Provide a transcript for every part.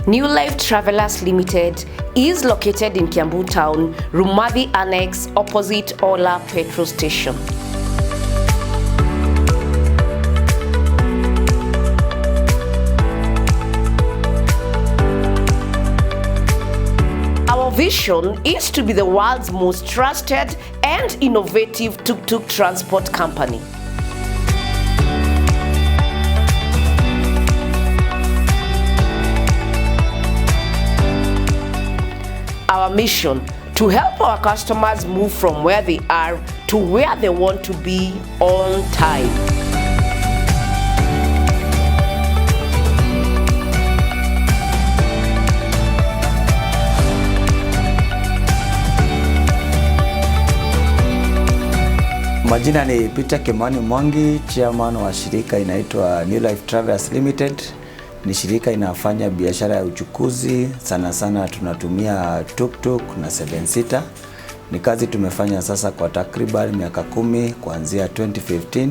New Life Travelers Limited is located in Kiambu Town, Rumathi Annex, opposite Ola Petrol Station. Our vision is to be the world's most trusted and innovative tuk-tuk transport company. Our mission, to help our customers move from where they are to where they want to be on time. Majina ni Peter Kimani Mwangi, chairman wa shirika inaitwa New Life Travelers Limited. Ni shirika inafanya biashara ya uchukuzi, sana sana tunatumia tuk-tuk na 7-seater. Ni kazi tumefanya sasa kwa takriban miaka 10 kuanzia 2015.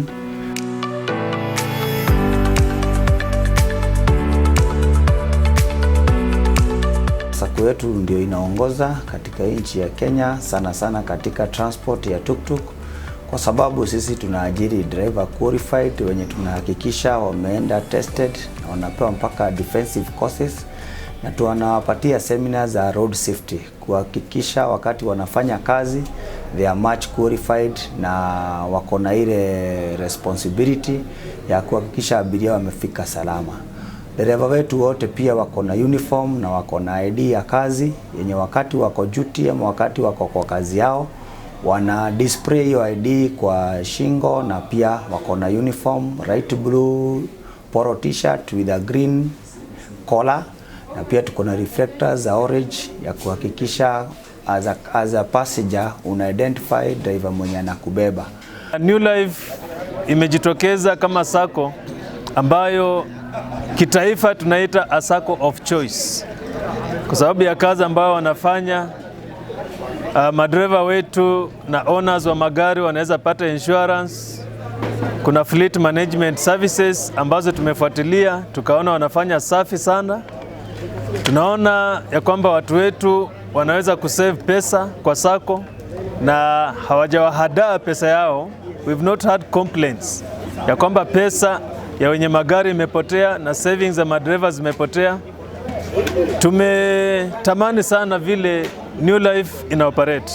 Sako yetu ndio inaongoza katika nchi ya Kenya, sana sana katika transport ya tuk-tuk. Kwa sababu sisi tunaajiri driver qualified wenye tunahakikisha wameenda tested na wanapewa mpaka defensive courses, na tunawapatia seminars za road safety kuhakikisha wakati wanafanya kazi they are much qualified na wako na ile responsibility ya kuhakikisha abiria wamefika salama. Dereva wetu wote pia wako na uniform na wako na ID ya kazi yenye wakati wako duty ama wakati wako kwa kazi yao wana display hiyo ID kwa shingo, na pia wako na uniform light blue polo t-shirt with a green collar, na pia tuko na reflectors za orange ya kuhakikisha as a passenger una identify driver mwenye anakubeba. New Life imejitokeza kama sako ambayo kitaifa tunaita a sako of choice kwa sababu ya kazi ambayo wanafanya. Madereva wetu na owners wa magari wanaweza pata insurance. Kuna fleet management services ambazo tumefuatilia, tukaona wanafanya safi sana. Tunaona ya kwamba watu wetu wanaweza kusave pesa kwa sako na hawajawahadaa pesa yao. We've not had complaints ya kwamba pesa ya wenye magari imepotea na savings za madereva zimepotea. Tumetamani sana vile New Life inaoperate,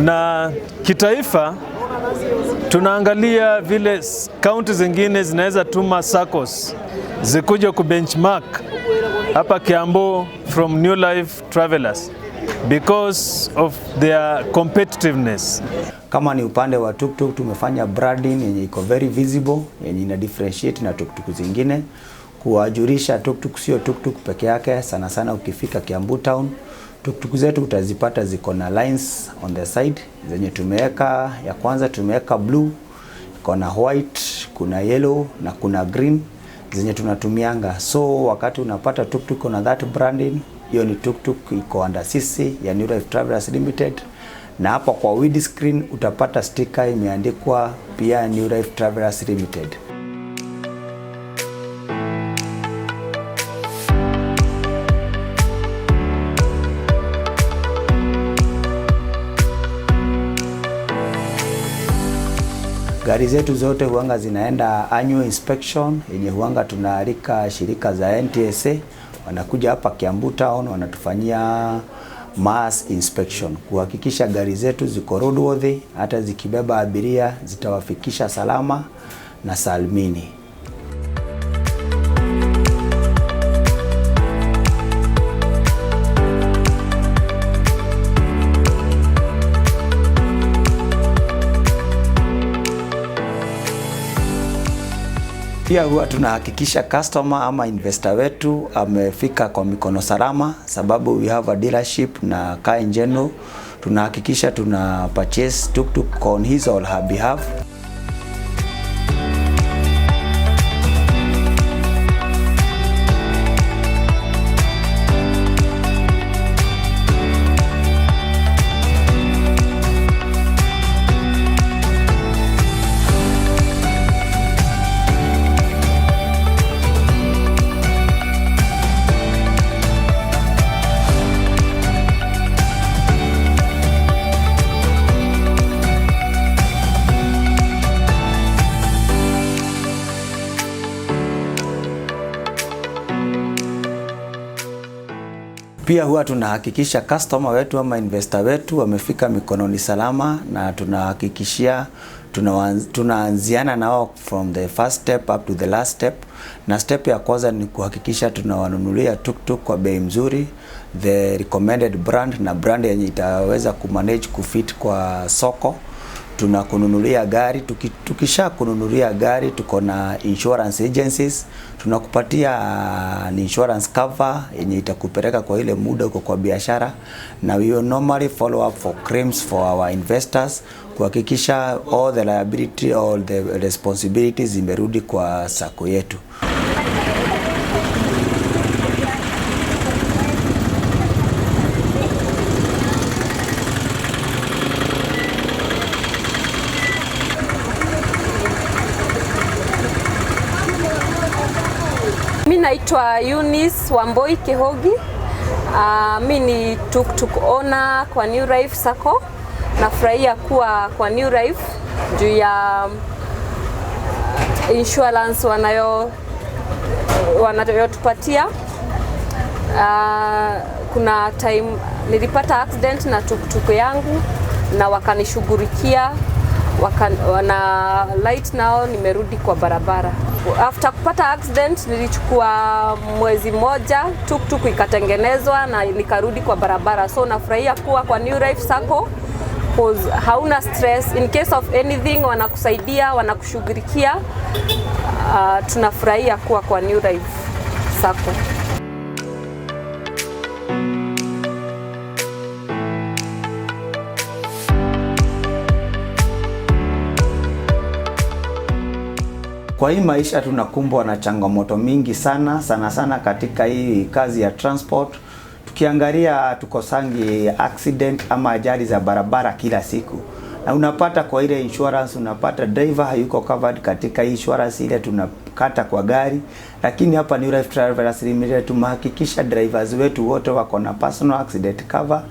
na kitaifa tunaangalia vile county zingine zinaweza tuma SACCOs zikuja kubenchmark hapa Kiambu from New Life Travelers because of their competitiveness. Kama ni upande wa tuk-tuk tumefanya branding yenye iko very visible, yenye ina differentiate na tuk-tuk zingine, kuwajulisha tuk-tuk sio tuk-tuk peke yake. Sana sana ukifika Kiambu Town, tuk-tuk zetu utazipata ziko na lines on the side zenye tumeweka. Ya kwanza tumeweka blue, kuna white, kuna yellow na kuna green zenye tunatumianga. So wakati unapata tuk-tuk na that branding, hiyo ni tuk-tuk iko under sisi ya New Life Travelers Limited. Na hapo kwa windscreen utapata sticker imeandikwa pia New Life Travelers Limited. Gari zetu zote huanga zinaenda annual inspection yenye huanga tunaalika shirika za NTSA wanakuja hapa Kiambu Town wanatufanyia mass inspection kuhakikisha gari zetu ziko roadworthy, hata zikibeba abiria zitawafikisha salama na salmini. Pia huwa tunahakikisha customer ama investor wetu amefika kwa mikono salama, sababu we have a dealership na car in general. Tunahakikisha tuna purchase tuk-tuk on his or her behalf. Pia huwa tunahakikisha customer wetu ama investor wetu wamefika mikononi salama, na tunahakikishia tunaanziana nao from the first step up to the last step. Na step ya kwanza ni kuhakikisha tunawanunulia tuktuk kwa bei mzuri, the recommended brand, na brand yenye itaweza kumanage kufit kwa soko. Tunakununulia gari, tukisha kununulia gari tuko na insurance agencies, tunakupatia insurance cover yenye itakupeleka kwa ile muda uko kwa biashara, na we will normally follow up for claims for our investors, kuhakikisha all the liability, all the responsibilities zimerudi kwa sako yetu. Mimi naitwa Eunice Wamboi Kihogi. Mimi ni tuktuk owner kwa New Life Sacco. Nafurahia kuwa kwa New Life juu ya insurance wanayotupatia. Kuna time nilipata accident na tuktuk yangu na wakanishughulikia, wana light nao nimerudi kwa barabara. After kupata accident nilichukua mwezi moja, tuktuk ikatengenezwa na nikarudi kwa barabara. So nafurahia kuwa kwa New Life Sacco cause hauna stress, in case of anything wanakusaidia, wanakushughulikia. Tunafurahia kuwa kwa New Life Sacco. Kwa hii maisha tunakumbwa na changamoto mingi sana katika hii kazi ya transport. Tukiangalia tukosangi accident ama ajali za barabara kila siku. Na unapata kwa ile insurance, unapata driver hayuko covered katika insurance ile tunakata kwa gari. Lakini hapa New Life Travellers Limited tumehakikisha drivers wetu wote wako na personal accident cover,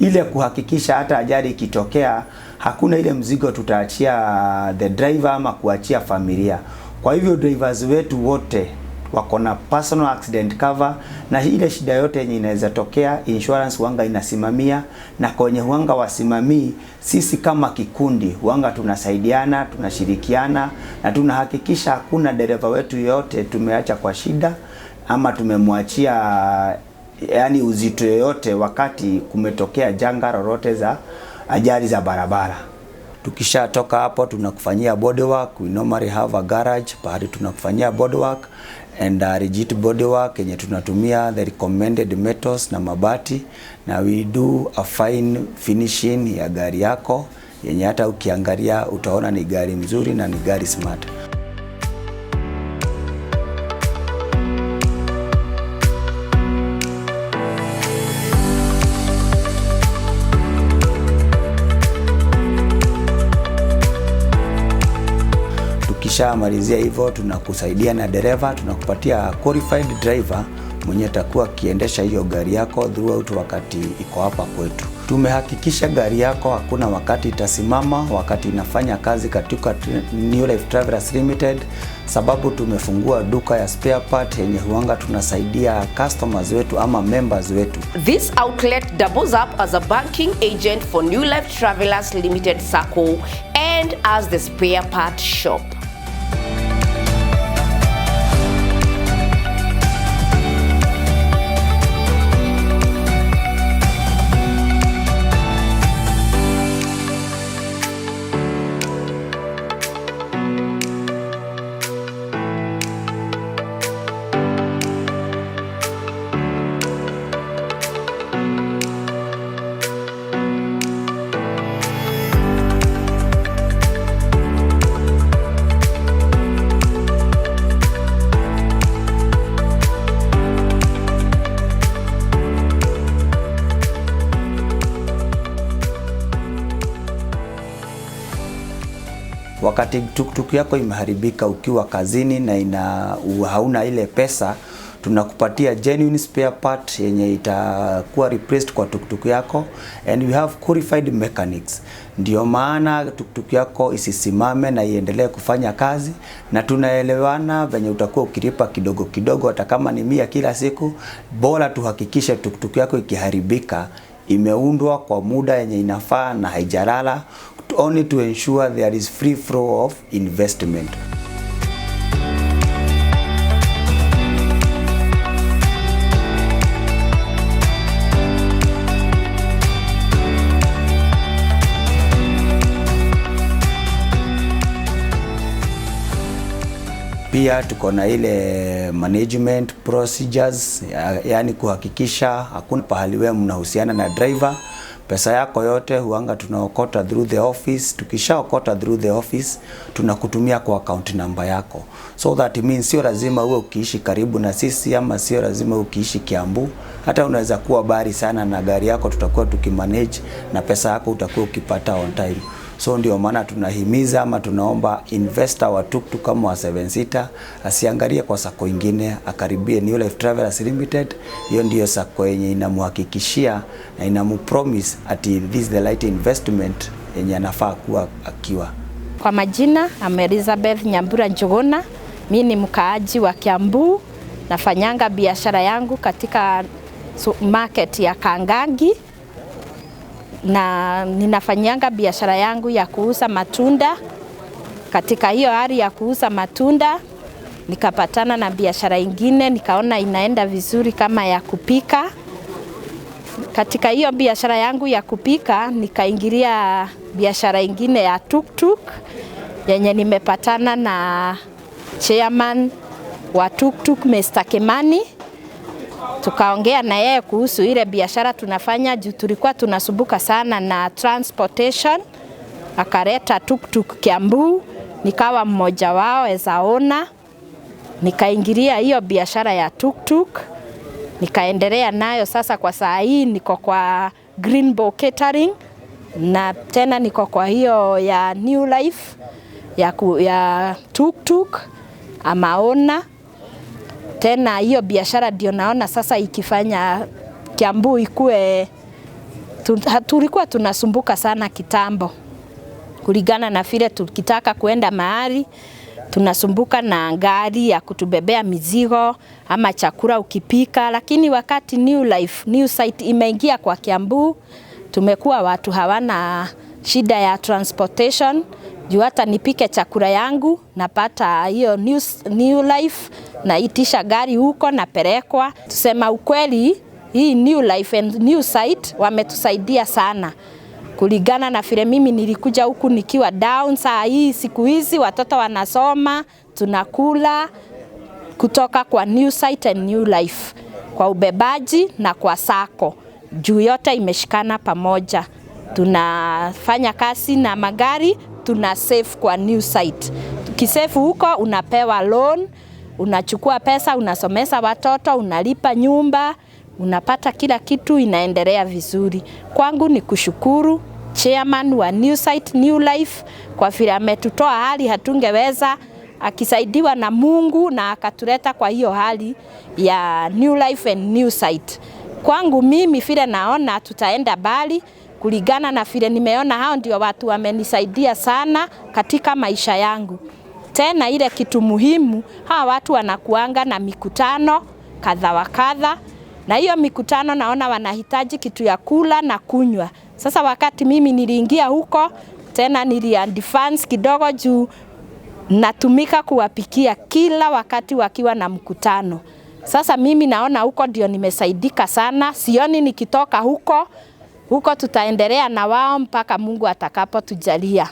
ile kuhakikisha hata ajali ikitokea hakuna ile mzigo tutaachia the driver ama kuachia familia. Kwa hivyo drivers wetu wote wako na personal accident cover, na ile shida yote yenye inaweza tokea insurance wanga inasimamia, na kwenye wanga wasimamii, sisi kama kikundi wanga tunasaidiana, tunashirikiana, na tunahakikisha hakuna dereva wetu yote tumeacha kwa shida ama tumemwachia yani uzito yote wakati kumetokea janga lolote za ajali za barabara. Tukisha toka hapo tunakufanyia bodywork. We normally have a garage pahali tunakufanyia bodywork and rigid bodywork yenye tunatumia the recommended metals na mabati, na we do a fine finishing ya gari yako yenye hata ukiangalia utaona ni gari mzuri na ni gari smart. Kisha malizia hivyo tunakusaidia na dereva, tunakupatia qualified driver mwenye atakuwa akiendesha hiyo gari yako throughout wakati iko hapa kwetu. Tumehakikisha gari yako hakuna wakati itasimama wakati inafanya kazi katika New Life Travellers Limited, sababu tumefungua duka ya spare part yenye huanga tunasaidia customers wetu ama members wetu. This outlet doubles up as a banking agent for New Life Travellers Limited Sacco and as the spare part shop. Wakati tuktuk yako imeharibika ukiwa kazini na hauna ile pesa, tunakupatia genuine spare part yenye itakuwa replaced kwa tuktuk yako, and we have qualified mechanics. Ndio maana tuktuk yako isisimame na iendelee kufanya kazi, na tunaelewana venye utakuwa ukilipa kidogo kidogo, hata kama ni 100 kila siku. Bora tuhakikishe tuktuk yako ikiharibika imeundwa kwa muda yenye inafaa na haijalala, only to ensure there is free flow of investment. Pia tuko na ile management procedures, yani kuhakikisha hakuna pahali wewe mnahusiana na driver. Pesa yako yote huanga tunaokota through the office. Tukishaokota through the office, tunakutumia kwa account number yako. So that means sio lazima uwe ukiishi karibu na sisi, ama sio lazima ukiishi Kiambu. Hata unaweza kuwa bari sana na gari yako tutakuwa tukimanage, na pesa yako utakuwa ukipata on time. So ndio maana tunahimiza ama tunaomba investor wa tuktuk kama wa 7-seater asiangalie kwa sako ingine, akaribie New Life Travellers Limited. Hiyo ndio sako yenye inamhakikishia na inamupromise ati this is the right investment yenye anafaa kuwa akiwa. Kwa majina Elizabeth Nyambura Njuguna, mimi ni mkaaji wa Kiambu, nafanyanga biashara yangu katika market ya Kangangi, na ninafanyanga biashara yangu ya kuuza matunda. Katika hiyo hali ya kuuza matunda nikapatana na biashara ingine, nikaona inaenda vizuri kama ya kupika. Katika hiyo biashara yangu ya kupika nikaingilia biashara ingine ya tuktuk yenye nimepatana na chairman wa tuktuk Mr. Kimani. Tukaongea na yeye kuhusu ile biashara tunafanya, juu tulikuwa tunasumbuka sana na transportation. Akaleta tuktuk Kiambu, nikawa mmoja wao ezaona. Nikaingilia hiyo biashara ya tuktuk, nikaendelea nayo. Sasa kwa saa hii niko kwa Greenbow Catering, na tena niko kwa hiyo ya New Life ya tuktuk amaona. Tena hiyo biashara ndio naona sasa ikifanya Kiambu ikue. Tulikuwa tunasumbuka sana kitambo, kulingana na vile tukitaka kuenda mahali tunasumbuka na gari ya kutubebea mizigo ama chakula ukipika. Lakini wakati New Life, New Site imeingia kwa Kiambu, tumekuwa watu hawana shida ya transportation. Juu hata nipike chakula yangu napata hiyo New Life, na itisha gari huko na pelekwa. Tusema ukweli, hii New Life and New Site wametusaidia sana, kulingana na vile mimi nilikuja huku nikiwa down. Saa hii siku hizi watoto wanasoma, tunakula kutoka kwa New Site and New Life, kwa ubebaji na kwa sako, juu yote imeshikana pamoja. Tunafanya kazi na magari, tuna save kwa New Site. Tukisave huko unapewa loan, unachukua pesa, unasomesa watoto, unalipa nyumba, unapata kila kitu, inaendelea vizuri. Kwangu ni kushukuru chairman wa New Site, New Life, kwa vile ametutoa hali hatungeweza, akisaidiwa na Mungu na akatuleta kwa hiyo hali ya New Life and New Site. Kwangu mimi vile naona tutaenda bali, kulingana na vile nimeona hao ndio watu wamenisaidia sana katika maisha yangu. Tena ile kitu muhimu, hawa watu wanakuanga na mikutano kadha wa kadha, na hiyo mikutano naona wanahitaji kitu ya kula na kunywa. Sasa wakati mimi niliingia huko, tena niliadvance kidogo juu natumika kuwapikia kila wakati wakiwa na mkutano. Sasa mimi naona huko ndio nimesaidika sana. Sioni nikitoka huko tutaendelea na wao mpaka Mungu atakapo tujalia.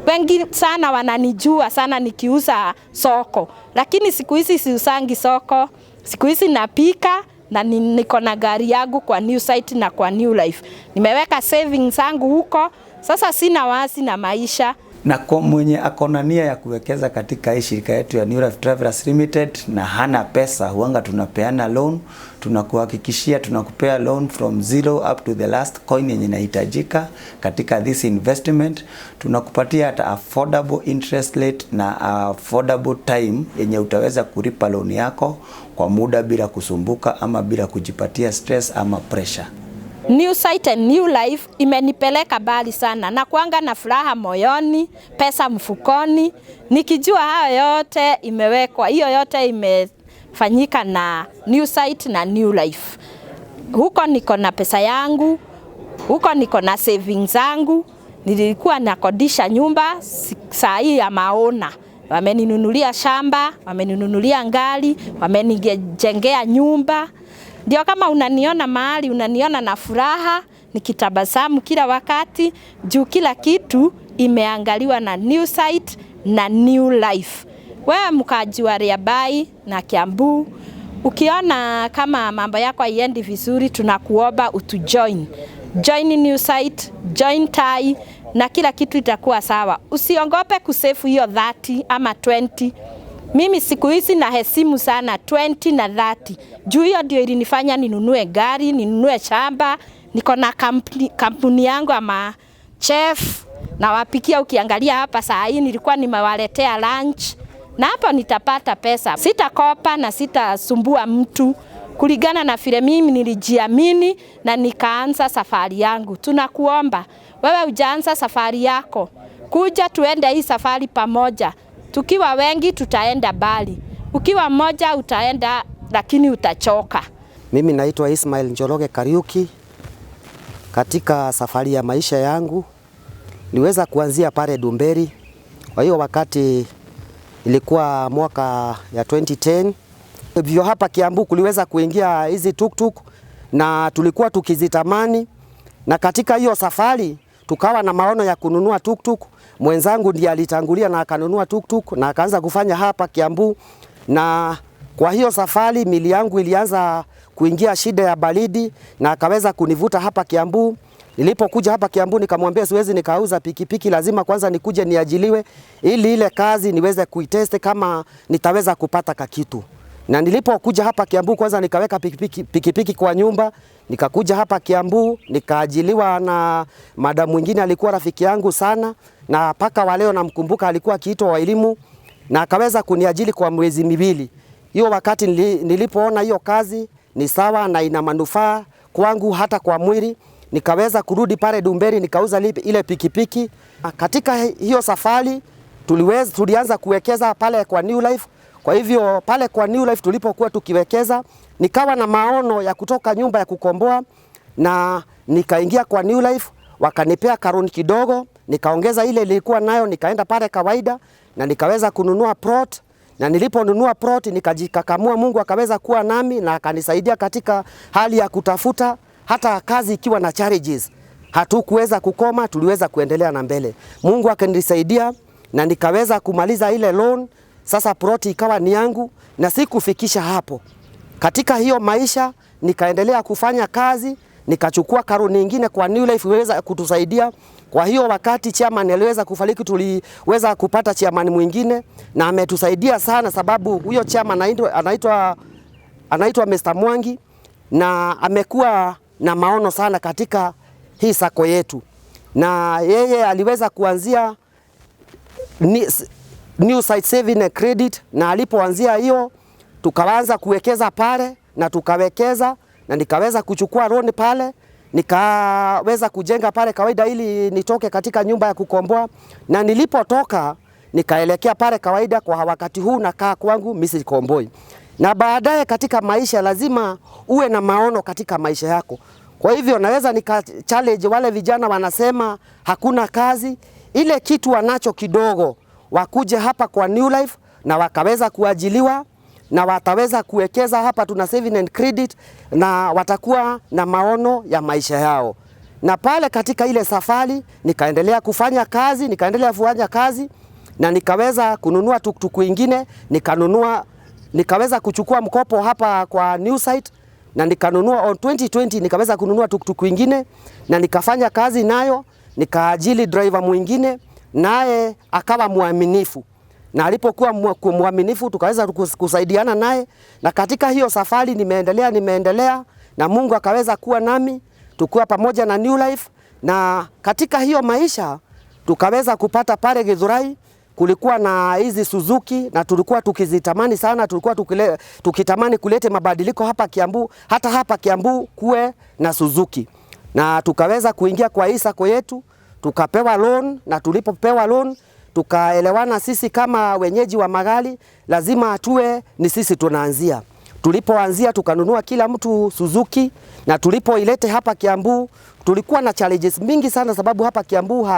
Wengi sana wananijua sana nikiuza soko, lakini siku hizi siusangi soko. Siku hizi napika na niko na gari yangu kwa New Site na kwa New Life. Nimeweka savings zangu huko. Sasa sina wasi na maisha. Na kwa mwenye akona nia ya kuwekeza katika hii shirika yetu ya New Life Travellers Limited na hana pesa, huanga tunapeana loan, tunakuhakikishia tunakupea loan from zero up to the last coin yenye inahitajika katika this investment. Tunakupatia hata affordable interest rate na affordable time yenye utaweza kulipa loan yako kwa muda bila kusumbuka ama bila kujipatia stress ama pressure. New Site and New Life imenipeleka mbali sana na kuanga na furaha moyoni, pesa mfukoni, nikijua hayo yote imewekwa, hiyo yote imefanyika na New Site na New Life. Huko niko na pesa yangu, huko niko na savings zangu, nilikuwa nakodisha nyumba saa hii ya maona. Wameninunulia shamba, wameninunulia ngari, wamenijengea nyumba. Ndio kama unaniona mahali, unaniona na furaha, nikitabasamu kila wakati, juu kila kitu imeangaliwa na New Site na New Life. Wewe mkaaji wa Riabai na Kiambu, ukiona kama mambo yako haiendi vizuri, tunakuomba utujoin. Join New Site, join Tai na kila kitu itakuwa sawa. Usiongope kusefu hiyo 30 ama 20. Mimi siku hizi na hesimu sana 20 na 30. Juu hiyo ndio ilinifanya ninunue gari, ninunue shamba, niko na kampuni yangu ama chef na wapikia. Ukiangalia hapa saa hii nilikuwa nimewaletea lunch na hapo nitapata pesa. Sitakopa na sitasumbua mtu. Kulingana na vile mimi nilijiamini na nikaanza safari yangu. Tunakuomba wewe ujaanza safari yako, kuja tuende hii safari pamoja. Tukiwa wengi tutaenda mbali. Ukiwa mmoja utaenda lakini utachoka. Mimi naitwa Ismail Njoroge Kariuki. Katika safari ya maisha yangu niweza kuanzia pale Dumberi. Kwa hiyo wakati ilikuwa mwaka ya 2010, hivyo hapa Kiambu kuliweza kuingia hizi tuktuk na tulikuwa tukizitamani, na katika hiyo safari tukawa na maono ya kununua tuktuk. Mwenzangu ndiye alitangulia na akanunua tuktuk na akaanza kufanya hapa Kiambu, na kwa hiyo safari mili yangu ilianza kuingia shida ya baridi na akaweza kunivuta hapa Kiambu. Nilipokuja hapa Kiambu nikamwambia siwezi nikauza pikipiki, lazima kwanza nikuje niajiliwe ili ile kazi niweze kuiteste kama nitaweza kupata kakitu. Na nilipokuja hapa Kiambu kwanza nikaweka pikipiki kwa nyumba, nikakuja hapa Kiambu nikaajiliwa na madam mwingine alikuwa rafiki yangu sana, na paka wa leo namkumbuka, alikuwa akiitwa wa elimu, na akaweza kuniajili kwa mwezi miwili. Hiyo wakati nilipoona hiyo kazi ni sawa na ina manufaa kwangu hata kwa mwili, nikaweza kurudi pale Dumberi nikauza ile pikipiki. Katika hiyo safari tulianza kuwekeza pale kwa New Life. Kwa hivyo pale kwa New Life tulipokuwa tukiwekeza, nikawa na maono ya kutoka nyumba ya kukomboa na nikaingia kwa New Life, wakanipea karoni kidogo, nikaongeza ile ilikuwa nayo, nikaenda pale kawaida na nikaweza kununua plot. Na niliponunua plot nikajikakamua, Mungu akaweza kuwa nami na akanisaidia katika hali ya kutafuta, hata kazi ikiwa na challenges hatukuweza kukoma, tuliweza kuendelea na mbele. Mungu akanisaidia na nikaweza kumaliza ile loan. Sasa plot ikawa ni yangu na sikufikisha hapo. Katika hiyo maisha nikaendelea kufanya kazi, nikachukua karoni nyingine kwa New Life iweza kutusaidia. Kwa hiyo wakati chairman aliweza kufariki, tuliweza kupata chairman mwingine na ametusaidia sana, sababu huyo chairman anaitwa Mr. Mwangi na amekuwa na maono sana katika hii sako yetu. Na yeye aliweza kuanzia New Site Saving and Credit, na alipoanzia hiyo tukaanza kuwekeza pale na tukawekeza na nikaweza kuchukua loan pale, nikaweza kujenga pale kawaida ili nitoke katika nyumba ya kukomboa. Na nilipotoka nikaelekea pale kawaida, kwa wakati huu nakaa kwangu Mrs. Komboi. Na baadaye katika maisha lazima uwe na maono katika maisha yako. Kwa hivyo naweza nika challenge wale vijana wanasema hakuna kazi, ile kitu wanacho kidogo wakuje hapa kwa New Life na wakaweza kuajiliwa na wataweza kuwekeza hapa. Tuna saving and credit na watakuwa na maono ya maisha yao. Na pale katika ile safari nikaendelea kufanya kazi, na nikaweza kununua tuktuku ingine, nikaweza kuchukua mkopo hapa kwa New Site na nikanunua on 2020 nikaweza kununua tuktuku ingine na nikafanya kazi nayo, nikaajili driver mwingine naye akawa mwaminifu, na alipokuwa mwaminifu tukaweza kusaidiana naye, na katika hiyo safari nimeendelea na Mungu akaweza kuwa nami, tukiwa pamoja na New Life, na katika hiyo maisha tukaweza kupata pale Githurai kulikuwa na hizi Suzuki na tulikuwa tukizitamani sana, tulikuwa tukitamani kulete mabadiliko hapa Kiambu, hata hapa Kiambu kuwe na Suzuki, na tukaweza kuingia kwa hii sako yetu, tukapewa loan, na tulipopewa loan tukaelewana sisi kama wenyeji wa magari lazima atue ni sisi tunaanzia. Tulipoanzia tukanunua kila mtu Suzuki, na tulipoilete hapa Kiambu tulikuwa na challenges mingi sana, sababu hapa Kiambu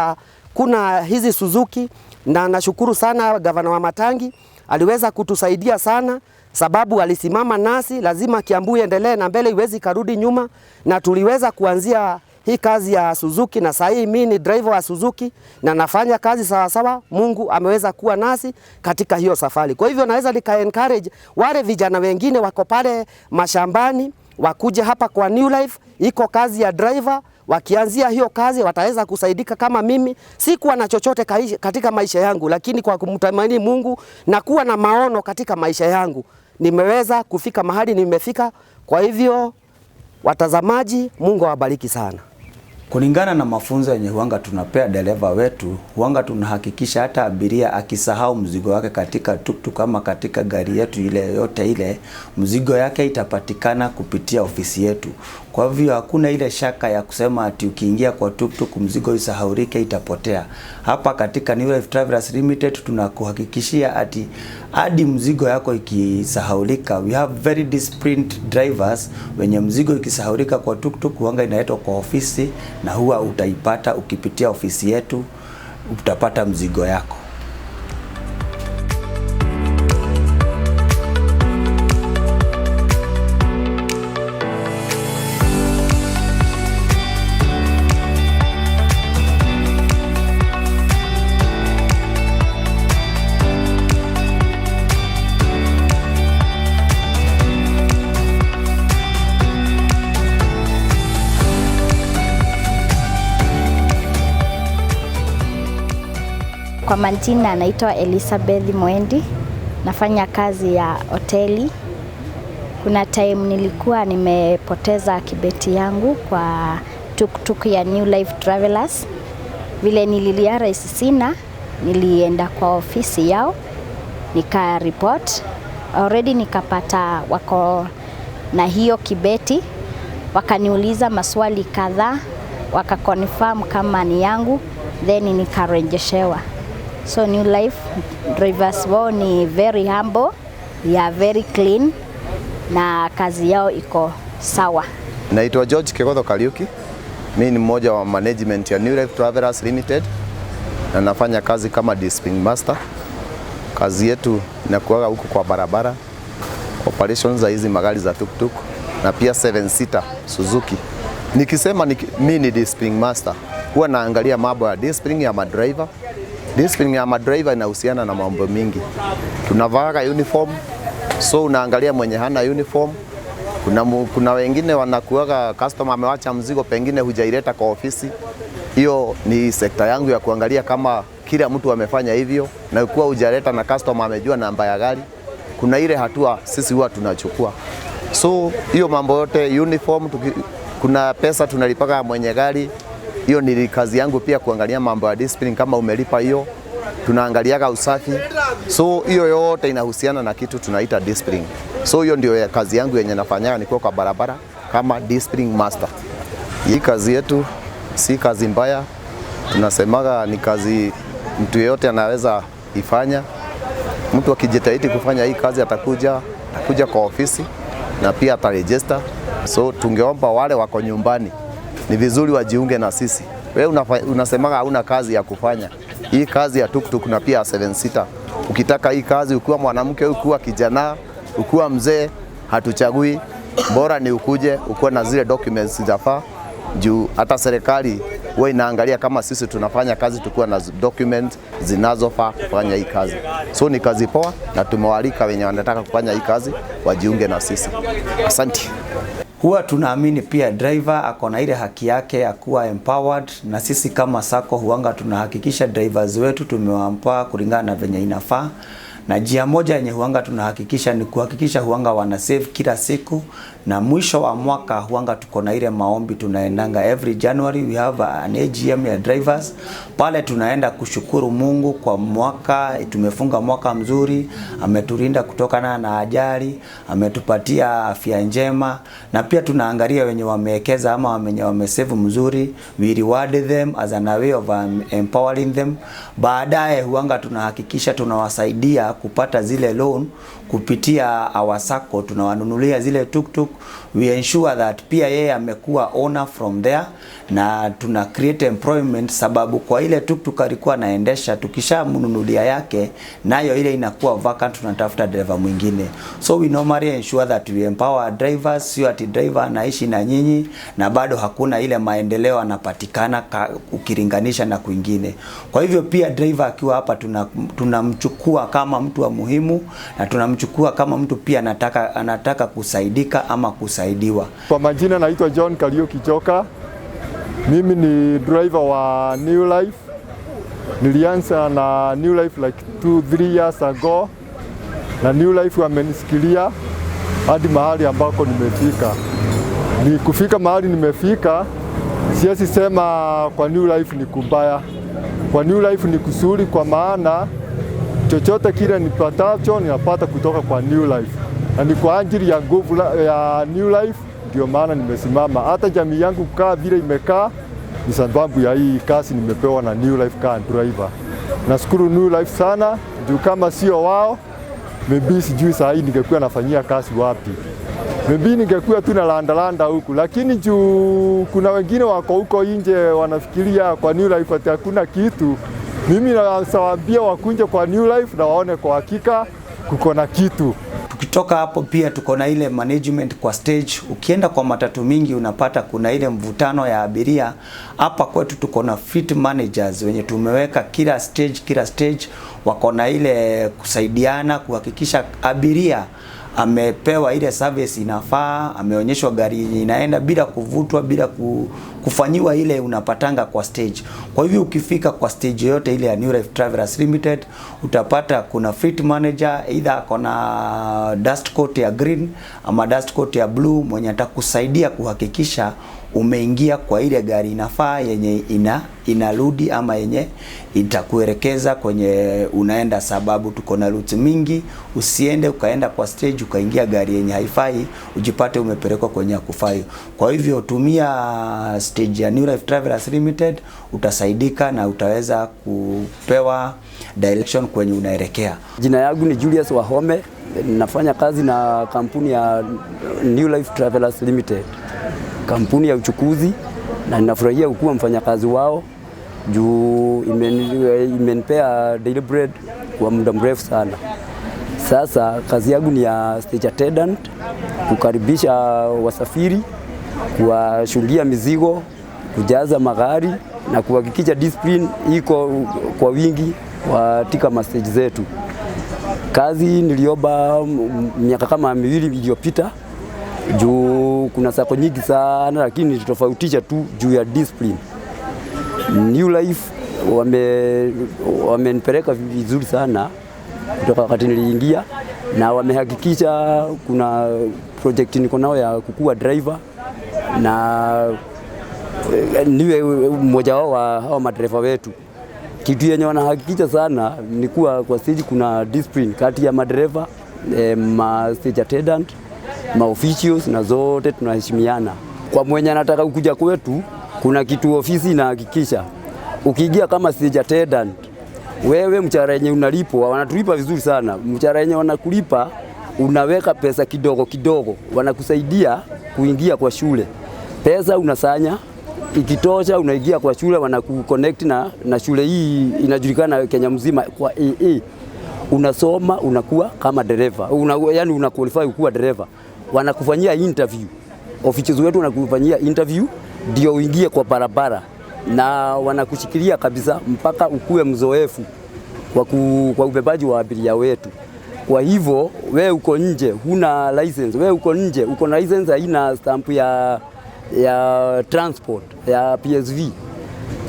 kuna hizi Suzuki, na nashukuru sana gavana wa Matangi aliweza kutusaidia sana, sababu alisimama nasi, lazima Kiambu iendelee na mbele, iwezi karudi nyuma, na tuliweza kuanzia hii kazi ya Suzuki, na sasa mimi ni driver wa Suzuki na nafanya kazi sawa sawa. Mungu ameweza kuwa nasi katika hiyo safari. Kwa hivyo naweza nika encourage wale vijana wengine wako pale mashambani wakuje hapa kwa New Life, iko kazi ya driver. Wakianzia hiyo kazi wataweza kusaidika kama mimi. Sikuwa na chochote katika maisha yangu, lakini kwa kumtumaini Mungu na kuwa na maono katika maisha yangu nimeweza kufika mahali nimefika. Kwa hivyo watazamaji, Mungu awabariki sana. Kulingana na mafunzo yenye huanga tunapea dereva wetu, huanga tunahakikisha hata abiria akisahau mzigo wake katika tuktuk kama katika gari yetu ile yote ile, mzigo yake itapatikana kupitia ofisi yetu. Kwa hivyo hakuna ile shaka ya kusema ati ukiingia kwa tuktuk mzigo isahaurike itapotea. Hapa katika New Life Travellers Limited tunakuhakikishia ati hadi mzigo yako ikisahaulika, we have very disciplined drivers wenye mzigo ikisahaulika kwa tuktuk huanga inaletwa kwa ofisi, na huwa utaipata ukipitia ofisi yetu, utapata mzigo yako. Kwa majina anaitwa Elizabeth Mwendi, nafanya kazi ya hoteli. Kuna time nilikuwa nimepoteza kibeti yangu kwa tuktuk ya New Life Travelers. Vile nililia sina, nilienda kwa ofisi yao, nika report. Already nikapata wako na hiyo kibeti, wakaniuliza maswali kadhaa, wakakonfirm kama ni yangu, then nikarejeshewa. So New Life drivers wao ni very humble, they are very clean, na kazi yao iko sawa. Naitwa George Kegodho Kariuki. Mimi ni mmoja wa management ya New Life Travellers Limited na nafanya kazi kama dispatch master. Kazi yetu inakuwa huko kwa barabara, operations za hizi magari za tuktuk na pia 7-seater Suzuki. Nikisema mimi ni dispatch master, huwa naangalia mambo ya discipline ya madriver. Discipline ya madriver inahusiana na mambo mingi. Tunavaa uniform, so unaangalia mwenye hana uniform. Kuna wengine wanakuaga customer amewacha mzigo pengine hujaileta kwa ofisi. Hiyo ni sekta yangu ya kuangalia kama kila mtu amefanya hivyo, na kuwa hujaleta na customer amejua namba ya gari. Kuna ile hatua sisi huwa tunachukua. So hiyo mambo yote uniform, kuna pesa tunalipaka mwenye gari. Hiyo ni kazi yangu pia kuangalia mambo ya discipline, kama umelipa hiyo tunaangaliaga usafi. So hiyo yote inahusiana na kitu tunaita discipline. So hiyo ndio kazi yangu yenye nafanya niko kwa barabara kama discipline master. Hii kazi yetu si kazi mbaya, tunasemaga ni kazi mtu yeyote anaweza ifanya. Mtu akijitahidi kufanya hii kazi atakuja kwa ofisi na pia ataregister. So tungeomba wale wako nyumbani ni vizuri wajiunge na sisi. Wewe unasemaga hauna kazi ya kufanya. Hii kazi ya tuktuk na pia 7-seater. Ukitaka hii kazi, ukiwa mwanamke, ukiwa kijana, ukiwa mzee, hatuchagui. Bora ni ukuje, ukuwa na zile documents zafaa. Juu hata serikali wewe inaangalia kama sisi tunafanya kazi tukiwa na documents zinazofaa kufanya hii kazi. So ni kazi poa, na tumewalika wenye wanataka kufanya hii kazi wajiunge na sisi. Asante. Huwa tunaamini pia driver ako na ile haki yake ya kuwa empowered, na sisi kama sako huanga tunahakikisha drivers wetu tumewampa kulingana na venye inafaa. Na njia moja yenye huanga tunahakikisha ni kuhakikisha huanga wana save kila siku, na mwisho wa mwaka huanga tuko na ile maombi tunaendanga every January we have an AGM ya drivers. Pale tunaenda kushukuru Mungu kwa mwaka, tumefunga mwaka mzuri, ametulinda kutokana na ajali, ametupatia afya njema, na pia tunaangalia wenye wamewekeza ama wamesave mzuri, we reward them as an way of empowering them. Baadaye huanga tunahakikisha tunawasaidia kupata zile loan kupitia our sacco, tunawanunulia zile tuktuk. We ensure that pia yeye amekuwa owner from there, na tuna create employment, sababu kwa ile tuktuk alikuwa anaendesha tukishamnunulia yake nayo ile inakuwa vacant, tunatafuta driver mwingine. So we normally ensure that we empower drivers, sio ati driver anaishi na nyinyi na bado hakuna ile maendeleo anapatikana ukilinganisha na kwingine. Kwa hivyo pia driver akiwa hapa tunamchukua kama mtu wa muhimu, na tunamchukua kama mtu pia anataka kusaidika ama kusaidiwa. Kwa majina naitwa John Kariuki Joka. Mimi ni driver wa New Life. Nilianza na New Life like 2-3 years ago, na New Life wamenisikilia hadi mahali ambako nimefika. Ni kufika mahali nimefika, siwezi sema kwa New Life ni kubaya. Kwa New Life ni kusuri, kwa maana chochote kile nipatacho ninapata kutoka kwa New Life, na ni kwa ajili ya nguvu ya New Life ndio maana nimesimama. Hata jamii yangu kukaa vile imekaa ni sababu ya hii kazi nimepewa na New Life car driver. Nashukuru New Life sana, juu kama sio wao maybe sijui saa hii ningekuwa nafanyia kazi wapi. Maybe ningekuwa tu na landa huku, lakini juu kuna wengine wako huko nje wanafikiria kwa New Life ati hakuna kitu. Mimi nawaambia wakunje kwa New Life na waone kwa hakika kuko na kitu. Tukitoka hapo pia tuko na ile management kwa stage. Ukienda kwa matatu mingi unapata kuna ile mvutano ya abiria. Hapa kwetu tuko na fleet managers wenye tumeweka kila stage wako na ile kusaidiana kuhakikisha abiria amepewa ile service inafaa, ameonyeshwa gari inaenda bila kuvutwa, bila kufanyiwa ile unapatanga kwa stage. Kwa hivyo ukifika kwa stage yote ile ya New Life Travelers Limited utapata kuna fleet manager, either kuna dust coat ya green ama dust coat ya blue mwenye atakusaidia kuhakikisha umeingia kwa ile gari inafaa yenye inarudi ama yenye itakuelekeza kwenye unaenda, sababu tuko na route mingi. Usiende ukaenda kwa stage ukaingia gari yenye haifai ujipate umepelekwa kwenye hakufai. Kwa hivyo tumia stage ya New Life Travelers Limited, utasaidika na utaweza kupewa direction kwenye unaelekea. Jina yangu ni Julius Wahome, nafanya kazi na kampuni ya New Life Travelers Limited, kampuni ya uchukuzi, na ninafurahia kuwa mfanyakazi wao juu imenipea daily bread kwa muda mrefu sana. Sasa kazi yangu ni ya stage attendant, kukaribisha wasafiri, kuwashughulikia mizigo, kujaza magari na kuhakikisha discipline iko kwa wingi katika mastage zetu. Kazi niliomba miaka kama 2 iliyopita juu kuna sako nyingi sana, lakini nitofautisha tu juu ya discipline. New Life wamenipeleka vizuri sana kutoka wakati niliingia, na wamehakikisha kuna project niko nao ya kukua driver, na niwe mmoja wao wa hao madereva wetu. Kitu yenye wanahakikisha sana ni kuwa kwa stage kuna discipline kati ya madereva, stage attendant, officials, na zote tunaheshimiana. Kwa mwenye anataka kuja kwetu, kuna kitu ofisi inahakikisha. Ukiingia kama stage attendant, wewe mshahara yenye unalipwa, wanatulipa vizuri sana. Mshahara yenye wanakulipa unaweka pesa kidogo kidogo, wanakusaidia kuingia kwa shule. Pesa unasanya, ikitosha unaingia kwa shule, wanakuconnect na shule hii inajulikana Kenya mzima kwa AA. Unasoma, unakuwa kama dereva, yani unaqualify kuwa dereva. Wanakufanyia interview, officials wetu wanakufanyia interview ndio uingie kwa barabara, na wanakushikilia kabisa mpaka ukue mzoefu kwa ubebaji wa abiria wetu. Kwa hivyo we uko nje huna license, we uko nje uko na license haina stamp ya transport ya PSV,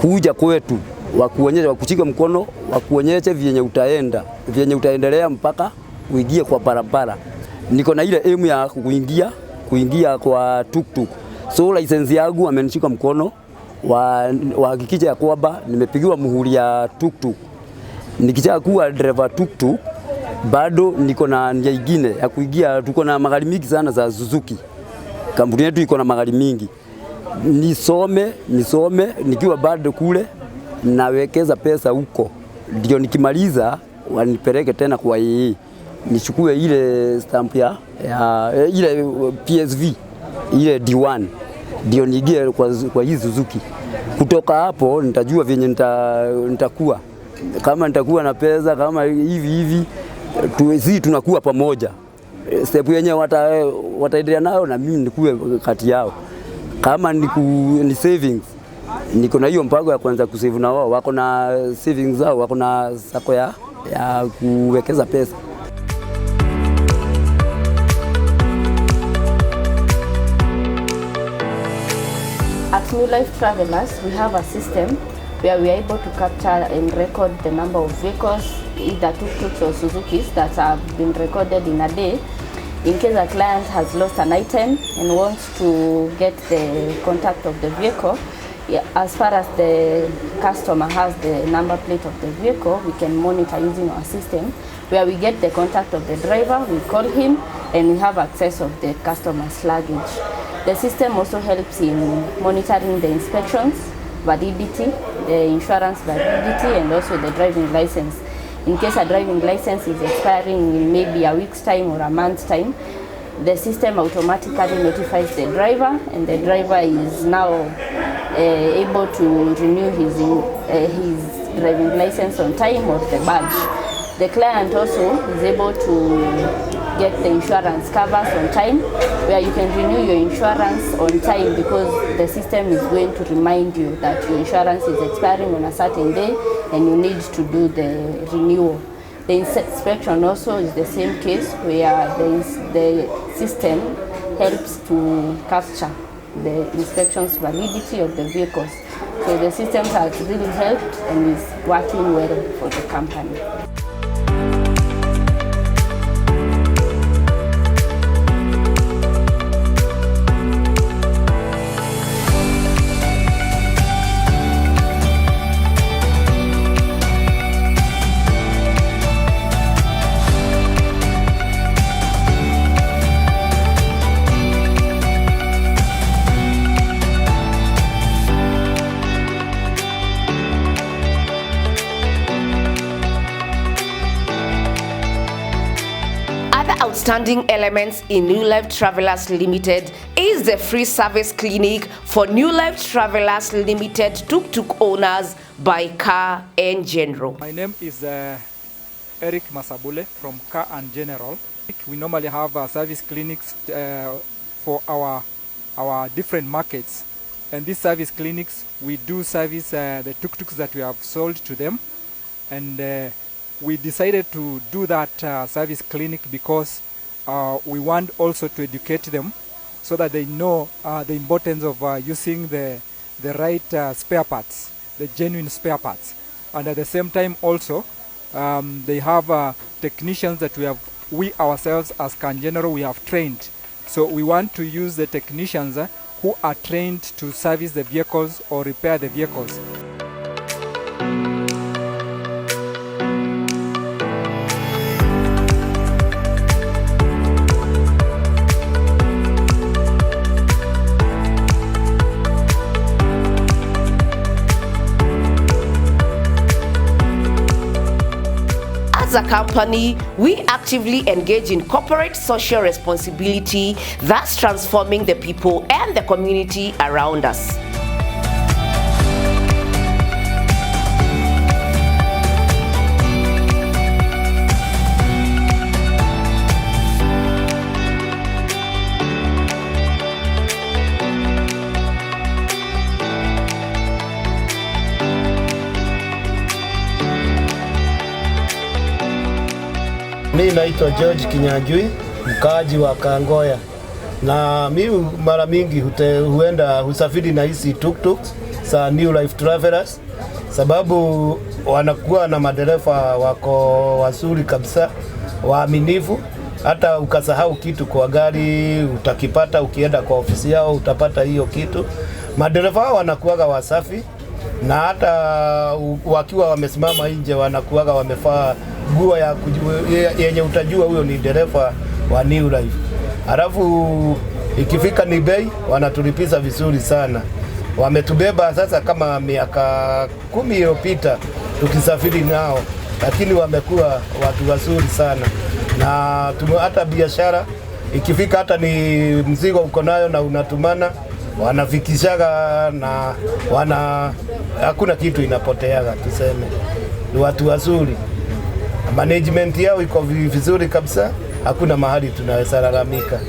kuja kwetu wakuonyesha, wakushika mkono, wakuonyesha vyenye utaendelea mpaka uingie kwa barabara. Niko na ile aim ya kuingia kwa tuktuk. So license yangu amenishika mkono, wahakikisha ya kwamba nimepigiwa muhuri ya tuktuk. Nikitaka kuwa driver tuktuk, bado niko na nia ingine ya kuingia. Tuko na magari mingi sana za Suzuki, kampuni yetu iko na magari mingi. Nisome nikiwa bado kule, nawekeza pesa huko, ndio nikimaliza wanipeleke tena kwa yeye nichukue ile stamp ya ile PSV ile D1, ndio niingie kwa hii Suzuki. Kutoka hapo nitajua vyenye nitakuwa, kama nitakuwa na pesa kama hivi sisi tunakuwa pamoja. Step yenyewe wataendelea nayo na mimi nikuwe kati yao. Kama ni savings, niko na hiyo mpango ya kwanza kusave na wao. Wako na savings zao, wako na sako ya kuwekeza pesa. At New Life Travelers, we have a system where we are able to capture and record the number of vehicles, either tuk-tuks or Suzukis, that have been recorded in a day. In case a client has lost an item and wants to get the contact of the vehicle, as far as the customer has the number plate of the vehicle, we can monitor using our system, where we get the contact of the driver, we call him, and we have access of the customer's luggage. The system also helps in monitoring the inspections, validity, the insurance validity, and also the driving license. In case a driving license is expiring in maybe a week's time or a month's time, the system automatically notifies the driver, and the driver is now able to renew his driving license on time or the badge. The client also is able to get the insurance covers on time, where you can renew your insurance on time, because the system is going to remind you that your insurance is expiring on a certain day and you need to do the renewal. The inspection also is the same case, where the system helps to capture the inspection's validity of the vehicles. So the system has really helped and is working well for the company. Outstanding elements in New Life Travelers Limited is the free service clinic for New Life Travelers Limited tuk-tuk owners by Car and General. My name is Eric Masabule from Car and General. We normally have service clinics for our different markets, and these service clinics, we do service the tuk-tuks that we have sold to them, and we decided to do that service clinic because we want also to educate them so that they know the importance of using the right spare parts, the genuine spare parts. And at the same time also, they have technicians that we ourselves as Can General, we have trained. So we want to use the technicians who are trained to service the vehicles or repair the vehicles. As a company, we actively engage in corporate social responsibility, thus transforming the people and the community around us. Mimi naitwa George Kinyanjui, mkaaji wa Kangoya. Na mimi mara mingi husafiri na hizi tuktuk za New Life Travelers, sababu wanakuwa na madereva wako wazuri kabisa, waaminifu. Hata ukasahau kitu kwa gari utakipata, ukienda kwa ofisi yao utapata hiyo kitu. Madereva wanakuwa wasafi, na hata wakiwa wamesimama nje wanakuwa wamevaa nguo yenye utajua huyo ni dereva wa New Life. Alafu ikifika ni bei wanatulipiza vizuri sana. Wametubeba sasa kama miaka 10 iliyopita tukisafiri nao, lakini wamekuwa watu wazuri sana. Na hata biashara ikifika, hata ni mzigo uko nayo na unatumana, wanafikishaga na hakuna kitu inapoteaga. Tuseme ni watu wazuri, management yao iko vizuri kabisa, hakuna mahali tunaweza lalamika.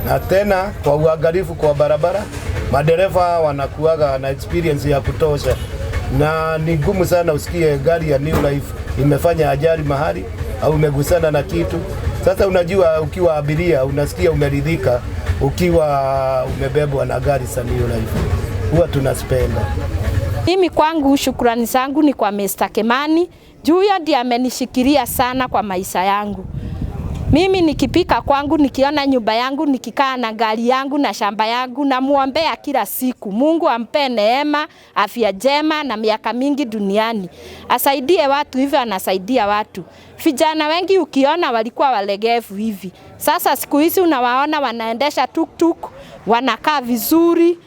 Na tena kwa uangalifu kwa barabara, madereva wanakuaga na experience ya kutosha, na ni ngumu sana usikie gari ya New Life imefanya ajali mahali au umegusana na kitu. Sasa unajua, ukiwa abiria unasikia umeridhika ukiwa umebebwa na gari za New Life. Huwa tunazipenda. Mimi kwangu shukrani zangu ni kwa Mr. Kimani, juu yeye ndiye amenishikilia sana kwa maisha yangu. Mimi nikipika kwangu, nikiona nyumba yangu, nikikaa na gari yangu na shamba yangu, na muombea kila siku Mungu ampe neema, afya njema na miaka mingi duniani. Asaidie watu hivyo anasaidia watu. Vijana wengi ukiona walikuwa walegevu hivi. Sasa siku hizi unawaona wanaendesha tuktuk, wanakaa vizuri,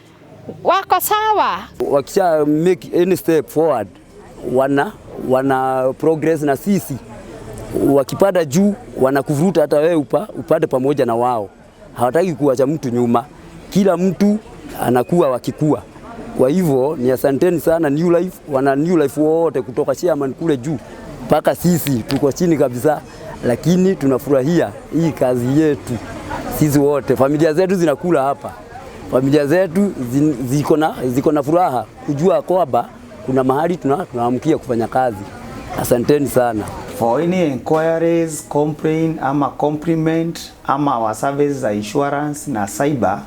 wako sawa. Wakisha make any step forward, wana progress na sisi. Wakipanda juu wanakuvuruta hata wewe upande pamoja na wao. Hawataki kuacha mtu nyuma. Kila mtu anakuwa wakikua. Kwa hivyo ni asanteni sana New Life, wana New Life wote kutoka chairman kule juu mpaka sisi tuko chini kabisa, lakini tunafurahia hii kazi yetu. Sisi wote familia zetu zinakula hapa. Familia zetu ziko na furaha kujua kwamba kuna mahali tunaamkia kufanya kazi. Asanteni sana. For any inquiries, complaint ama compliment ama our services za insurance na cyber,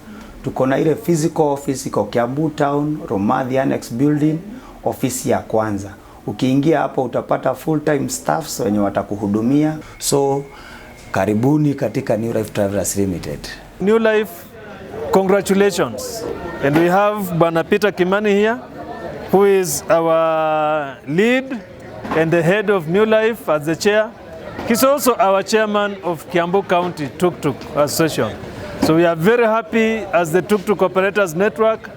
tuko na ile physical office iko Kiambu Town, Romadhi Annex Building, ofisi ya kwanza. Ukiingia hapo utapata full time staffs wenye watakuhudumia. So karibuni katika New Life Travelers Limited. New Life, congratulations. And we have Bwana Peter Kimani here, who is our lead and the head of New Life as the chair. He's also our chairman of Kiambu County Tuk Tuk Association. So we are very happy as the Tuk Tuk Operators Network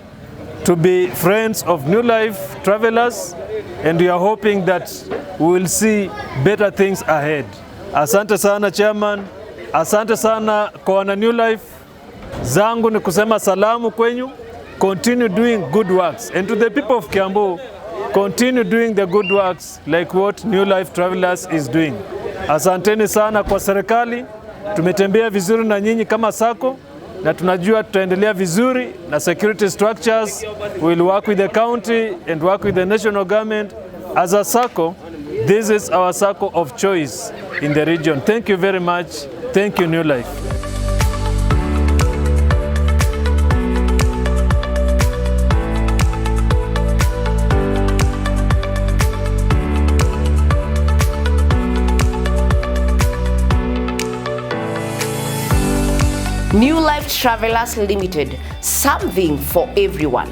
to be friends of New Life Travelers, and we are hoping that we will see better things ahead. Asante sana chairman, asante sana kwa wana New Life. Zangu ni kusema salamu kwenyu. Continue doing good works, and to the people of Kiambu, continue doing the good works like what New Life Travelers is doing. Asanteni sana kwa serikali. Tumetembea vizuri na nyinyi kama sako, na tunajua tutaendelea vizuri na security structures. We will work with the county and work with the national government. As a sako, this is our sako of choice in the region. Thank you very much. Thank you, New Life. New Life Travelers Limited, something for everyone.